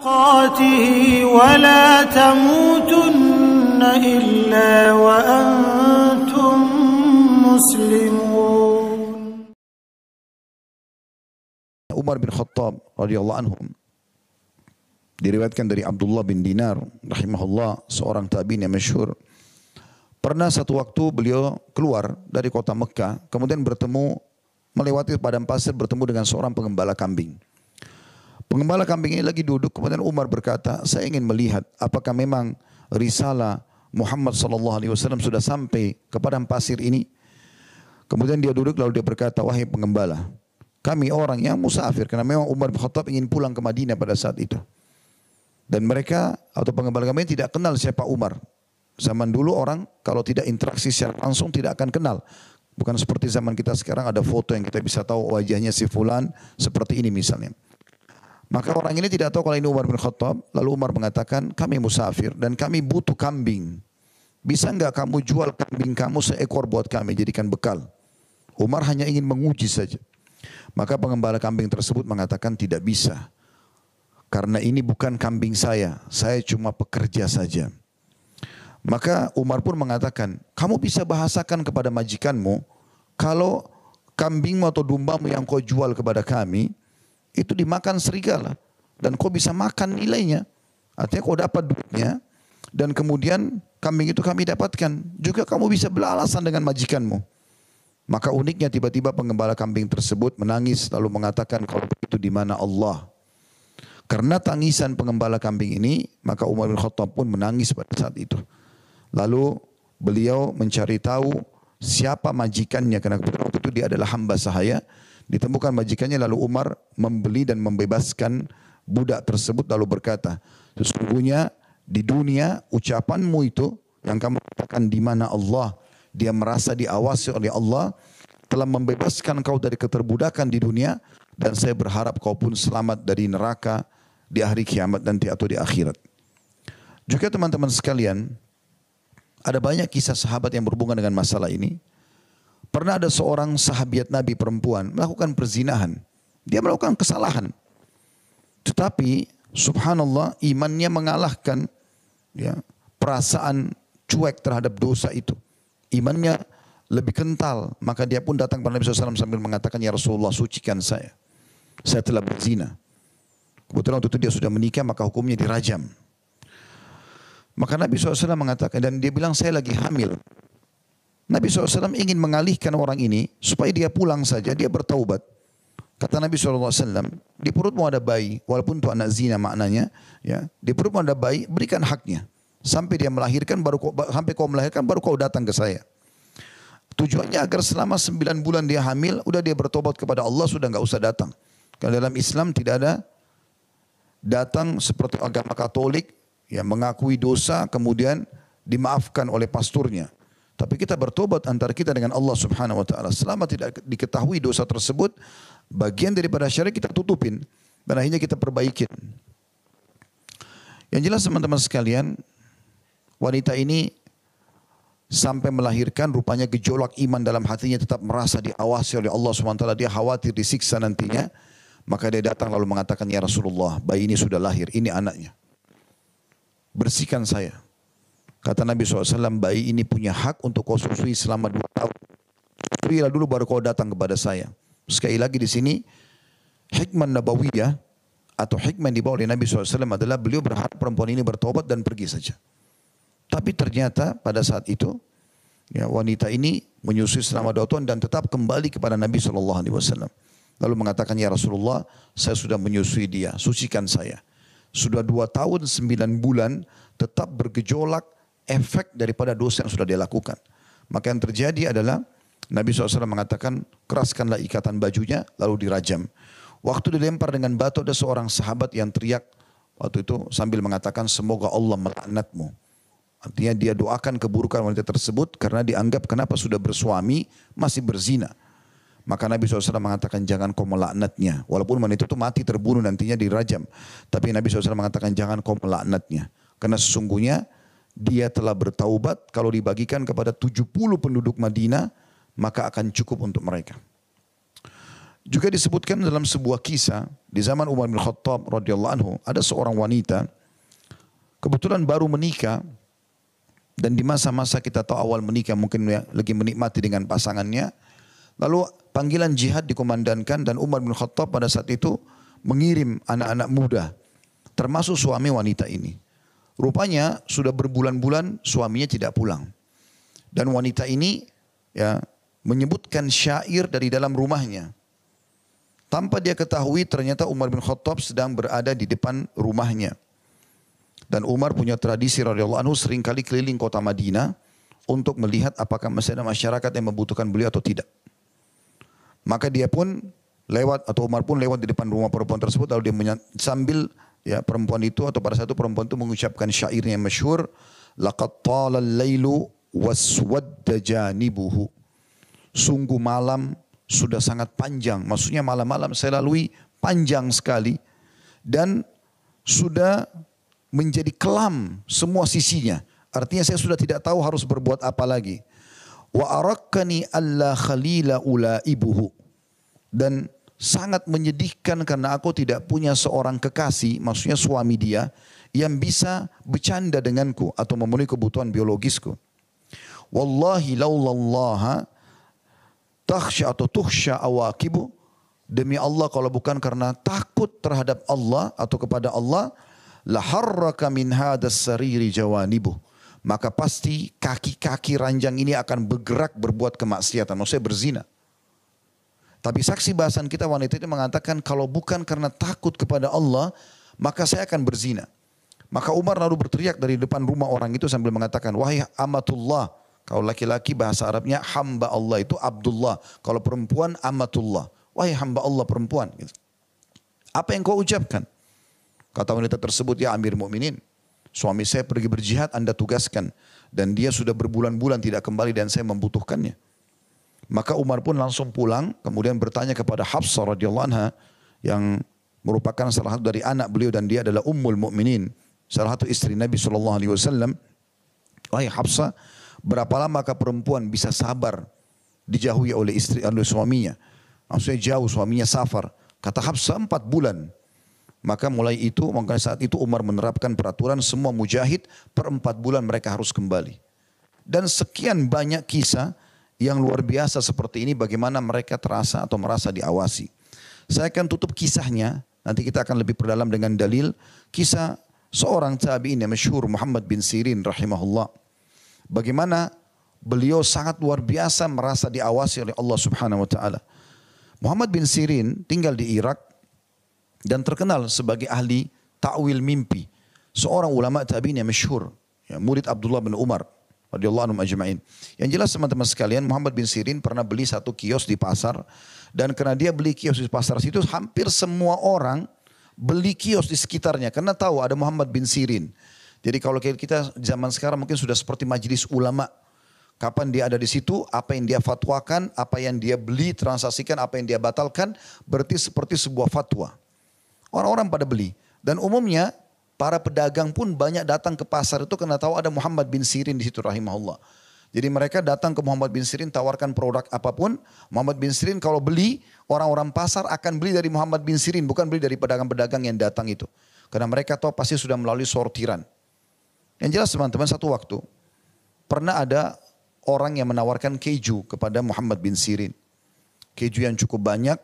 تقاته ولا تموتن إلا وأنتم مسلمون. Umar bin Khattab radhiyallahu anhu diriwayatkan dari Abdullah bin Dinar rahimahullah, seorang tabi'in yang masyhur. Pernah satu waktu beliau keluar dari kota Mekah, kemudian melewati padang pasir, bertemu dengan seorang pengembala kambing. Pengembala kambing ini lagi duduk, kemudian Umar berkata, saya ingin melihat apakah memang risalah Muhammad SAW sudah sampai ke padang pasir ini. Kemudian dia duduk lalu dia berkata, wahai pengembala, kami orang yang musafir, karena memang Umar bin Khattab ingin pulang ke Madinah pada saat itu. Dan mereka atau pengembala kambing tidak kenal siapa Umar. Zaman dulu orang kalau tidak interaksi secara langsung tidak akan kenal. Bukan seperti zaman kita sekarang ada foto yang kita bisa tahu wajahnya si fulan seperti ini misalnya. Maka orang ini tidak tahu kalau ini Umar bin Khattab. Lalu Umar mengatakan, kami musafir dan kami butuh kambing. Bisa enggak kamu jual kambing kamu seekor buat kami jadikan bekal? Umar hanya ingin menguji saja. Maka pengembala kambing tersebut mengatakan tidak bisa. Karena ini bukan kambing saya cuma pekerja saja. Maka Umar pun mengatakan, kamu bisa bahasakan kepada majikanmu, kalau kambingmu atau dombamu yang kau jual kepada kami, itu dimakan serigala. Dan kau bisa makan nilainya. Artinya kau dapat duitnya, dan kemudian kambing itu kami dapatkan. Juga kamu bisa beralasan dengan majikanmu. Maka uniknya tiba-tiba pengembala kambing tersebut menangis, lalu mengatakan, kalau begitu di mana Allah? Karena tangisan pengembala kambing ini, maka Umar bin Khattab pun menangis pada saat itu. Lalu beliau mencari tahu siapa majikannya, karena kebetulan waktu itu dia adalah hamba sahaya. Ditemukan majikannya, lalu Umar membeli dan membebaskan budak tersebut, lalu berkata, sesungguhnya di dunia ucapanmu itu yang kamu katakan di mana Allah, dia merasa diawasi oleh Allah, telah membebaskan kau dari keterbudakan di dunia, dan saya berharap kau pun selamat dari neraka di hari kiamat nanti atau di akhirat. Juga teman-teman sekalian, ada banyak kisah sahabat yang berhubungan dengan masalah ini. Pernah ada seorang sahabiat Nabi perempuan melakukan perzinahan. Dia melakukan kesalahan. Tetapi subhanallah imannya mengalahkan perasaan cuek terhadap dosa itu. Imannya lebih kental. Maka dia pun datang kepada Nabi SAW sambil mengatakan, ya Rasulullah, sucikan saya. Saya telah berzina. Kebetulan waktu itu dia sudah menikah, maka hukumnya dirajam. Maka Nabi SAW mengatakan, dan dia bilang saya lagi hamil. Nabi SAW ingin mengalihkan orang ini supaya dia pulang saja, dia bertaubat. Kata Nabi SAW, di perutmu ada bayi, walaupun itu anak zina maknanya, ya, di perutmu ada bayi, berikan haknya. Sampai dia melahirkan, sampai kau melahirkan, baru kau datang ke saya. Tujuannya agar selama 9 bulan dia hamil, udah dia bertobat kepada Allah, sudah enggak usah datang. Karena dalam Islam tidak ada datang seperti agama Katolik, yang mengakui dosa kemudian dimaafkan oleh pasturnya. Tapi kita bertobat antara kita dengan Allah Subhanahu wa taala. Selama tidak diketahui dosa tersebut, bagian daripada syariat kita tutupin dan akhirnya kita perbaikin. Yang jelas teman-teman sekalian, wanita ini sampai melahirkan rupanya gejolak iman dalam hatinya, tetap merasa diawasi oleh Allah Subhanahu wa taala, dia khawatir disiksa nantinya. Maka dia datang lalu mengatakan, ya Rasulullah, bayi ini sudah lahir, ini anaknya. Bersihkan saya. Kata Nabi SAW, bayi ini punya hak untuk kau susui selama 2 tahun. Susuilah dulu baru kau datang kepada saya. Sekali lagi di sini, hikmah nabawiyah atau hikmah yang dibawa oleh Nabi SAW adalah beliau berharap perempuan ini bertobat dan pergi saja. Tapi ternyata pada saat itu, ya, wanita ini menyusui selama 2 tahun dan tetap kembali kepada Nabi SAW. Lalu mengatakan, ya Rasulullah, saya sudah menyusui dia, sucikan saya. Sudah 2 tahun 9 bulan tetap bergejolak efek daripada dosa yang sudah dia lakukan. Maka yang terjadi adalah Nabi SAW mengatakan, keraskanlah ikatan bajunya lalu dirajam. Waktu dilempar dengan batu ada seorang sahabat yang teriak waktu itu sambil mengatakan, semoga Allah melaknatmu. Artinya dia doakan keburukan wanita tersebut karena dianggap kenapa sudah bersuami masih berzina. Maka Nabi SAW mengatakan jangan kau melaknatnya. Walaupun wanita itu mati terbunuh nantinya dirajam. Tapi Nabi SAW mengatakan jangan kau melaknatnya. Karena sesungguhnya dia telah bertaubat. Kalau dibagikan kepada 70 penduduk Madinah maka akan cukup untuk mereka. Juga disebutkan dalam sebuah kisah di zaman Umar bin Khattab radhiyallahu anhu, ada seorang wanita kebetulan baru menikah, dan di masa-masa kita tahu awal menikah mungkin ya, lagi menikmati dengan pasangannya. Lalu panggilan jihad dikumandangkan dan Umar bin Khattab pada saat itu mengirim anak-anak muda termasuk suami wanita ini. Rupanya sudah berbulan-bulan suaminya tidak pulang. Dan wanita ini ya menyebutkan syair dari dalam rumahnya. Tanpa dia ketahui ternyata Umar bin Khattab sedang berada di depan rumahnya. Dan Umar punya tradisi radhiyallahu anhu seringkali keliling kota Madinah untuk melihat apakah masih ada masyarakat yang membutuhkan beliau atau tidak. Maka dia pun lewat atau Umar pun lewat di depan rumah perempuan tersebut, lalu dia sambil ya perempuan itu atau pada saat itu perempuan itu mengucapkan syairnya yang masyhur, laqad talal lailu waswadda janibuhu. Sungguh malam sudah sangat panjang, maksudnya malam-malam saya lalui panjang sekali dan sudah menjadi kelam semua sisinya. Artinya saya sudah tidak tahu harus berbuat apa lagi. Wa arakkani alla khalila ulaibuhu. Dan sangat menyedihkan karena aku tidak punya seorang kekasih, maksudnya suami dia, yang bisa bercanda denganku atau memenuhi kebutuhan biologisku. Wallahi laulallaha takhsha atau tukhsha awaqibu. Demi Allah kalau bukan karena takut terhadap Allah atau kepada Allah, la harraka min hadas sariri jawanibu. Maka pasti kaki-kaki ranjang ini akan bergerak berbuat kemaksiatan, maksudnya berzina. Tapi saksi bahasan kita wanita itu mengatakan kalau bukan karena takut kepada Allah, maka saya akan berzina. Maka Umar lalu berteriak dari depan rumah orang itu sambil mengatakan, wahai amatullah. Kalau laki-laki bahasa Arabnya hamba Allah itu Abdullah. Kalau perempuan amatullah. Wahai hamba Allah perempuan. Apa yang kau ucapkan? Kata wanita tersebut, ya Amir Mukminin, suami saya pergi berjihad, Anda tugaskan. Dan dia sudah berbulan-bulan tidak kembali dan saya membutuhkannya. Maka Umar pun langsung pulang, kemudian bertanya kepada Hafsah radhiyallahu anha, yang merupakan salah satu dari anak beliau dan dia adalah Ummul Mukminin, salah satu istri Nabi SAW. Wahai Hafsah, berapa lama perempuan bisa sabar dijauhi oleh oleh suaminya? Maksudnya jauh, suaminya safar. Kata Hafsah 4 bulan. Maka saat itu Umar menerapkan peraturan semua mujahid per 4 bulan mereka harus kembali. Dan sekian banyak kisah yang luar biasa seperti ini bagaimana mereka terasa atau merasa diawasi. Saya akan tutup kisahnya, nanti kita akan lebih perdalam dengan dalil kisah seorang tabi'in yang masyhur Muhammad bin Sirin rahimahullah. Bagaimana beliau sangat luar biasa merasa diawasi oleh Allah Subhanahu wa taala. Muhammad bin Sirin tinggal di Irak dan terkenal sebagai ahli ta'wil mimpi. Seorang ulama tabi'in yang masyhur, ya, murid Abdullah bin Umar radhiyallahu anhum ajma'in. Yang jelas teman-teman sekalian, Muhammad bin Sirin pernah beli satu kios di pasar, dan karena dia beli kios di pasar situ, hampir semua orang beli kios di sekitarnya karena tahu ada Muhammad bin Sirin. Jadi kalau kita zaman sekarang mungkin sudah seperti majelis ulama. Kapan dia ada di situ, apa yang dia fatwakan, apa yang dia beli, transaksikan, apa yang dia batalkan, berarti seperti sebuah fatwa. Orang-orang pada beli. Dan umumnya para pedagang pun banyak datang ke pasar itu karena tahu ada Muhammad bin Sirin di situ rahimahullah. Jadi mereka datang ke Muhammad bin Sirin tawarkan produk apapun. Muhammad bin Sirin kalau beli, orang-orang pasar akan beli dari Muhammad bin Sirin, bukan beli dari pedagang-pedagang yang datang itu. Karena mereka tahu pasti sudah melalui sortiran. Yang jelas teman-teman, satu waktu pernah ada orang yang menawarkan keju kepada Muhammad bin Sirin. Keju yang cukup banyak.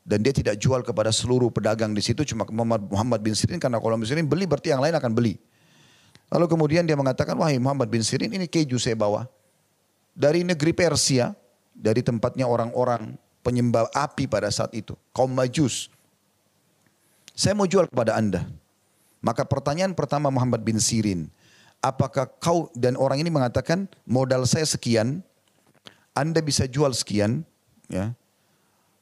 Dan dia tidak jual kepada seluruh pedagang di situ, cuma Muhammad bin Sirin, karena kalau Bin Sirin beli berarti yang lain akan beli. Lalu kemudian dia mengatakan, wahai Muhammad bin Sirin, ini keju saya bawa dari negeri Persia, dari tempatnya orang-orang penyembah api pada saat itu, kaum Majus. Saya mau jual kepada Anda. Maka pertanyaan pertama Muhammad bin Sirin, apakah kau, dan orang ini mengatakan modal saya sekian, Anda bisa jual sekian, ya,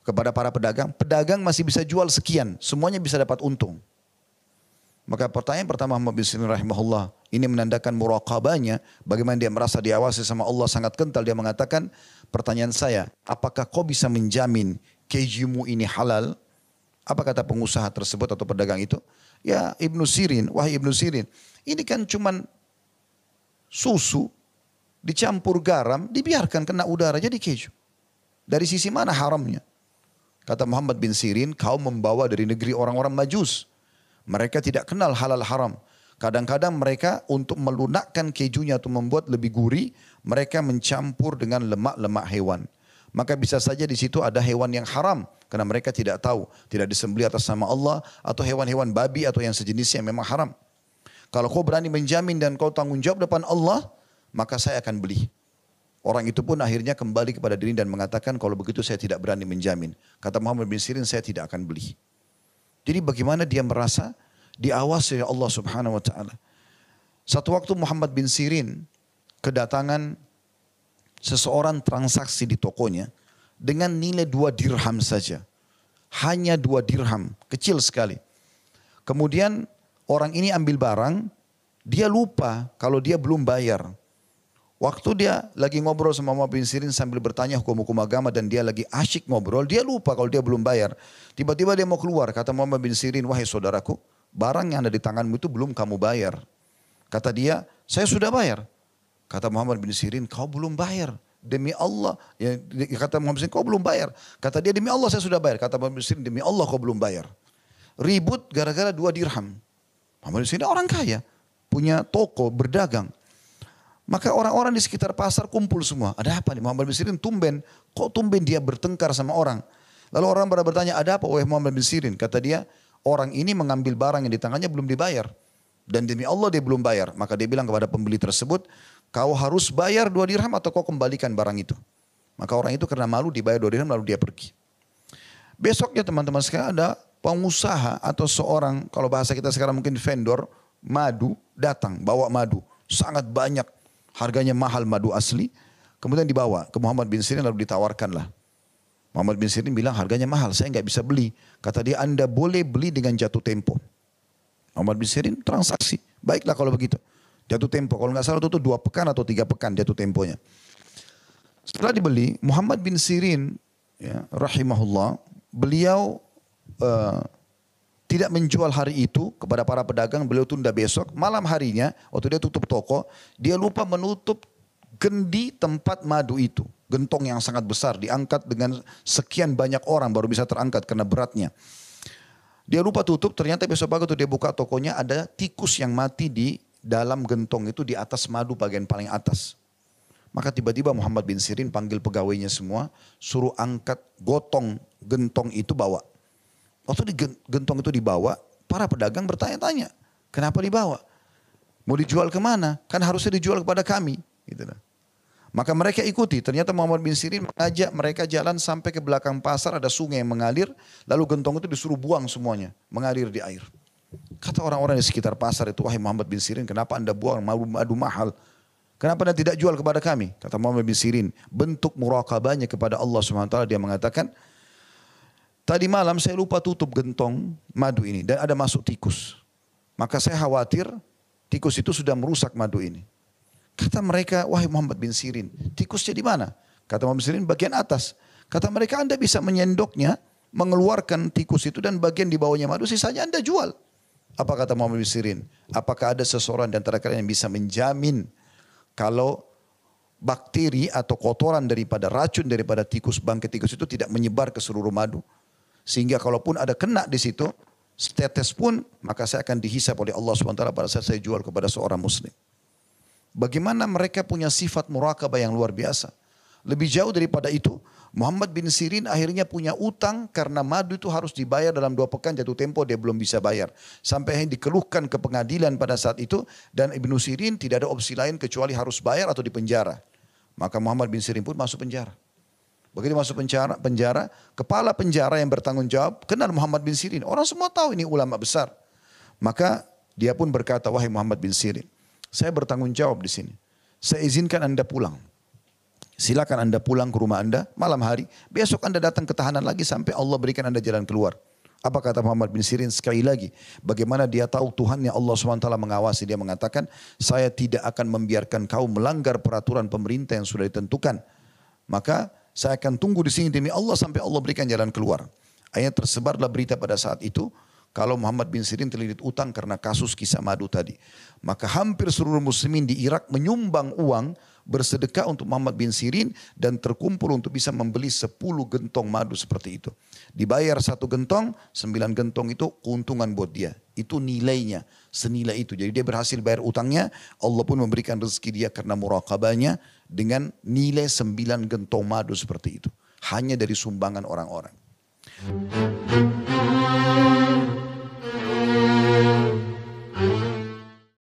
kepada para pedagang masih bisa jual sekian, semuanya bisa dapat untung. Maka pertanyaan pertama Muhammad bin Sirin rahimahullah, ini menandakan muraqabahnya, bagaimana dia merasa diawasi sama Allah sangat kental. Dia mengatakan, pertanyaan saya, apakah kau bisa menjamin kejumu ini halal? Apa kata pengusaha tersebut atau pedagang itu? Ya Ibnu Sirin, wahai Ibnu Sirin, ini kan cuman susu dicampur garam, dibiarkan kena udara jadi keju. Dari sisi mana haramnya? Kata Muhammad bin Sirin, kau membawa dari negeri orang-orang Majus. Mereka tidak kenal halal haram. Kadang-kadang mereka untuk melunakkan kejunya atau membuat lebih gurih, mereka mencampur dengan lemak-lemak hewan. Maka bisa saja di situ ada hewan yang haram karena mereka tidak tahu, tidak disembelih atas nama Allah, atau hewan-hewan babi atau yang sejenisnya yang memang haram. Kalau kau berani menjamin dan kau tanggung jawab depan Allah, maka saya akan beli. Orang itu pun akhirnya kembali kepada diri dan mengatakan, kalau begitu saya tidak berani menjamin. Kata Muhammad bin Sirin, saya tidak akan beli. Jadi bagaimana dia merasa diawasi oleh Allah Subhanahu wa taala. Satu waktu Muhammad bin Sirin kedatangan seseorang transaksi di tokonya dengan nilai 2 dirham saja. Hanya 2 dirham, kecil sekali. Kemudian orang ini ambil barang, dia lupa kalau dia belum bayar. Waktu dia lagi ngobrol sama Muhammad bin Sirin sambil bertanya hukum-hukum agama dan dia lagi asyik ngobrol, dia lupa kalau dia belum bayar. Tiba-tiba dia mau keluar, kata Muhammad bin Sirin, wahai saudaraku, barang yang ada di tanganmu itu belum kamu bayar. Kata dia, saya sudah bayar. Kata Muhammad bin Sirin, kau belum bayar. Demi Allah, ya, kata Muhammad bin Sirin, kau belum bayar. Kata dia, demi Allah saya sudah bayar. Kata Muhammad bin Sirin, demi Allah kau belum bayar. Ribut gara-gara 2 dirham. Muhammad bin Sirin orang kaya, punya toko, berdagang. Maka orang-orang di sekitar pasar kumpul semua. Ada apa nih? Muhammad bin Sirin tumben. Kok tumben dia bertengkar sama orang? Lalu orang pada bertanya, ada apa wahai Muhammad bin Sirin? Kata dia, orang ini mengambil barang yang di tangannya belum dibayar. Dan demi Allah dia belum bayar. Maka dia bilang kepada pembeli tersebut, kau harus bayar 2 dirham atau kau kembalikan barang itu. Maka orang itu karena malu dibayar 2 dirham lalu dia pergi. Besoknya teman-teman sekalian ada pengusaha atau seorang, kalau bahasa kita sekarang mungkin vendor, madu datang, bawa madu. Sangat banyak. Harganya mahal madu asli, kemudian dibawa ke Muhammad bin Sirin lalu ditawarkanlah. Muhammad bin Sirin bilang harganya mahal, saya nggak bisa beli. Kata dia, Anda boleh beli dengan jatuh tempo. Muhammad bin Sirin transaksi, baiklah kalau begitu. Jatuh tempo, kalau nggak salah itu 2 pekan atau 3 pekan jatuh temponya. Setelah dibeli, Muhammad bin Sirin, ya, rahimahullah, beliau tidak menjual hari itu kepada para pedagang, beliau tunda besok. Malam harinya, waktu dia tutup toko, dia lupa menutup gendi tempat madu itu. Gentong yang sangat besar, diangkat dengan sekian banyak orang baru bisa terangkat karena beratnya. Dia lupa tutup, ternyata besok pagi dia buka tokonya ada tikus yang mati di dalam gentong itu di atas madu bagian paling atas. Maka tiba-tiba Muhammad bin Sirin panggil pegawainya semua, suruh angkat gotong gentong itu bawa. Waktu gentong itu dibawa, para pedagang bertanya-tanya, kenapa dibawa? Mau dijual kemana? Kan harusnya dijual kepada kami. Gitu. Maka mereka ikuti, ternyata Muhammad bin Sirin mengajak mereka jalan sampai ke belakang pasar, ada sungai yang mengalir, lalu gentong itu disuruh buang semuanya, mengalir di air. Kata orang-orang di sekitar pasar itu, wahai Muhammad bin Sirin, kenapa anda buang madu mahal? Kenapa anda tidak jual kepada kami? Kata Muhammad bin Sirin, bentuk muraqabahnya kepada Allah SWT, dia mengatakan, tadi malam saya lupa tutup gentong madu ini dan ada masuk tikus. Maka saya khawatir tikus itu sudah merusak madu ini. Kata mereka, wahai Muhammad bin Sirin, tikusnya di mana? Kata Muhammad bin Sirin, bagian atas. Kata mereka, anda bisa menyendoknya, mengeluarkan tikus itu dan bagian di bawahnya madu, sisanya anda jual. Apa kata Muhammad bin Sirin? Apakah ada seseorang di antara kalian yang bisa menjamin kalau bakteri atau kotoran daripada racun daripada tikus, bangkai tikus itu tidak menyebar ke seluruh madu? Sehingga kalaupun ada kena di situ, setetes pun, maka saya akan dihisap oleh Allah SWT pada saat saya jual kepada seorang muslim. Bagaimana mereka punya sifat muraqabah yang luar biasa. Lebih jauh daripada itu, Muhammad bin Sirin akhirnya punya utang karena madu itu harus dibayar dalam 2 pekan jatuh tempo, dia belum bisa bayar. Sampai dikeluhkan ke pengadilan pada saat itu, dan Ibnu Sirin tidak ada opsi lain kecuali harus bayar atau dipenjara. Maka Muhammad bin Sirin pun masuk penjara. Begitu masuk penjara, kepala penjara yang bertanggung jawab kenal Muhammad bin Sirin. Orang semua tahu ini ulama besar. Maka dia pun berkata, wahai Muhammad bin Sirin, saya bertanggung jawab di sini. Saya izinkan anda pulang. Silakan anda pulang ke rumah anda malam hari. Besok anda datang ke tahanan lagi sampai Allah berikan anda jalan keluar. Apa kata Muhammad bin Sirin sekali lagi? Bagaimana dia tahu Tuhannya Allah SWT mengawasi. Dia mengatakan, saya tidak akan membiarkan kau melanggar peraturan pemerintah yang sudah ditentukan. Maka saya akan tunggu di sini demi Allah sampai Allah berikan jalan keluar. Akhirnya tersebarlah berita pada saat itu, kalau Muhammad bin Sirin terlilit utang karena kasus kisah madu tadi. Maka hampir seluruh muslimin di Irak menyumbang uang bersedekah untuk Muhammad bin Sirin dan terkumpul untuk bisa membeli 10 gentong madu seperti itu. Dibayar 1 gentong, 9 gentong itu keuntungan buat dia. Itu nilainya, senilai itu. Jadi dia berhasil bayar utangnya, Allah pun memberikan rezeki dia karena muraqabahnya dengan nilai 9 gentong madu seperti itu. Hanya dari sumbangan orang-orang.